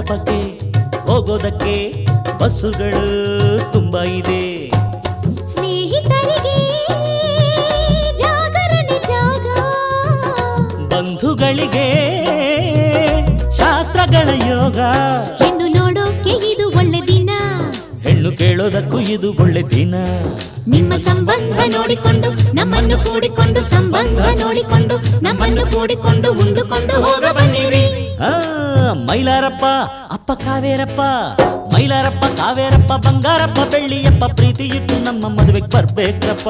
ಮಂಟಪಕ್ಕೆ ಹೋಗೋದಕ್ಕೆ ಬಸ್ಸುಗಳು ತುಂಬಾ ಇದೆ. ಸ್ನೇಹಿತರಿಗೆ ಜಾಗರಣೆ ಜಾಗ, ಬಂಧುಗಳಿಗೆ ಶಾಸ್ತ್ರಗಳ ಯೋಗ. ಹೆಣ್ಣು ನೋಡೋಕೆ ಇದು ಒಳ್ಳೆ ದಿನ, ಹೆಣ್ಣು ಕೇಳೋದಕ್ಕೂ ಇದು ಒಳ್ಳೆ ದಿನ. ನಿಮ್ಮ ಸಂಬಂಧ ನೋಡಿಕೊಂಡು ನಮ್ಮನ್ನು ಕೂಡಿಕೊಂಡು, ಸಂಬಂಧ ನೋಡಿಕೊಂಡು ನಮ್ಮನ್ನು ಕೂಡಿಕೊಂಡು ಉಂಡುಕೊಂಡು ಹೋಗ ಬನ್ನಿರಿ. ಮೈಲಾರಪ್ಪ ಅಪ್ಪ ಕಾವೇರಪ್ಪ, ಮೈಲಾರಪ್ಪ ಕಾವೇರಪ್ಪ ಬಂಗಾರಪ್ಪ ಬೆಳ್ಳಿಯಪ್ಪ, ಪ್ರೀತಿ ಇಟ್ಟು ನಮ್ಮ ಮದುವೆಗೆ ಬರ್ಬೇಕ್ರಪ್ಪ.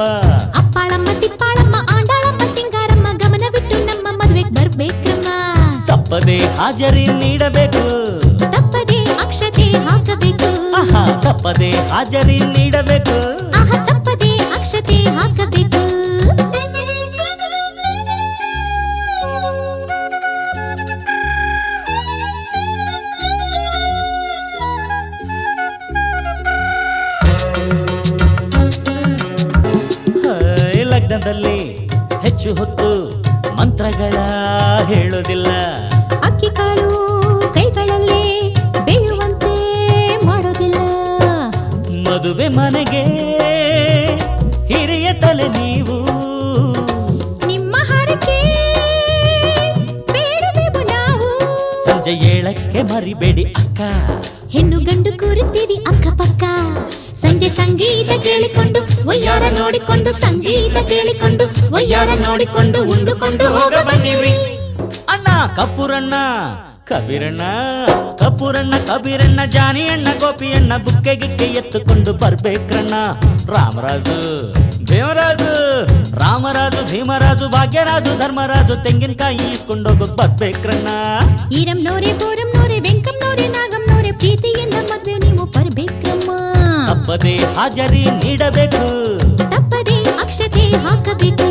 ಅಪ್ಪಾಳಮ್ಮ ತಿಪ್ಪಾಳಮ್ಮ ಆಂಡಾಳಮ್ಮ ಸಿಂಗಾರಮ್ಮ ಗಮನವಿಟ್ಟು ನಮ್ಮ ಮದುವೆಗೆ ಬರ್ಬೇಕ್ರಮ್ಮ. ತಪ್ಪದೆ ಹಾಜರಿ ನೀಡಬೇಕು, ತಪ್ಪದೆ ಅಕ್ಷತೆ ಹಾಕಬೇಕು, ತಪ್ಪದೆ ಹಾಜರಿ ನೀಡಬೇಕು, ತಪ್ಪದೆ ಅಕ್ಷತೆ ಹಾಕಬೇಕು. ಲಗ್ನದಲ್ಲಿ ಹೆಚ್ಚು ಹೊತ್ತು ಮಂತ್ರಗಳ ಹೇಳೋದಿಲ್ಲ, ಅಕ್ಕಿ ಕಾಳು ಕೈಗಳಲ್ಲೇ ಬೇಯುವಂತೆ ಮಾಡೋದಿಲ್ಲ. ಮದುವೆ ಮನೆಗೆ ಹಿರಿಯ ತಲೆ ನೀವು, ನಿಮ್ಮ ಹಾರಕ್ಕೆ ಬೇಡವೆವು ನಾವು. ಸಂಜೆ 7ಕ್ಕೆ ಮರಿಬೇಡಿ ಅಕ್ಕ, ಹೆಣ್ಣು ಗಂಡು ಕೂರುತ್ತೀವಿ ಅಕ್ಕಪಕ್ಕ. ಸಂಜೆ ಸಂಗೀತ ಕೇಳಿಕೊಂಡು ಒಯ್ಯಾರ ನೋಡಿಕೊಂಡು, ಸಂಗೀತ ಕೇಳಿಕೊಂಡು ಒಯ್ಯಾರ ನೋಡಿಕೊಂಡು ಉಂಡುಕೊಂಡು ಹೋಗ ಬನ್ನಿರಿ. ಅಣ್ಣ ಕಪೂರಣ್ಣ ಕಬೀರಣ್ಣ, ಕಪೂರಣ್ಣ ಕಬೀರಣ್ಣ ಜಾನಿ ಅಣ್ಣ ಗೋಪಿಯಣ್ಣ ಬುಕ್ಕೆ ಗಿಕ್ಕೆ ಎತ್ತುಕೊಂಡು ಬರ್ಬೇಕ್ರಣ್ಣ. ರಾಮರಾಜು ದೇವರಾಜು, ರಾಮರಾಜು ಭೀಮರಾಜು ಭಾಗ್ಯರಾಜು ಧರ್ಮರಾಜು ತೆಂಗಿನಕಾಯಿ ಇಸ್ಕೊಂಡೋಗ ಬರ್ಬೇಕ್ರಣ್ಣ. ಈರಂನೋರೆ ಬೋರಂನೋರೆ ವೆಂಕಮ್ನೋರೆ ನಾಗಮ್ನೋರೆ ಪ್ರೀತಿಯಿಂದ ಮದ್ವೆ ನೀವು ಬರ್ಬೇಕಮ್ಮ. ತಪ್ಪದೆ ಹಾಜರಿ ನೀಡಬೇಕು, ತಪ್ಪದೆ ಅಕ್ಷತೆ ಹಾಕಬೇಕು,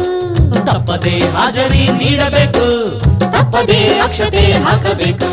ತಪ್ಪದೆ ಹಾಜರಿ ನೀಡಬೇಕು, ತಪ್ಪದೆ ಅಕ್ಷತೆ ಹಾಕಬೇಕು.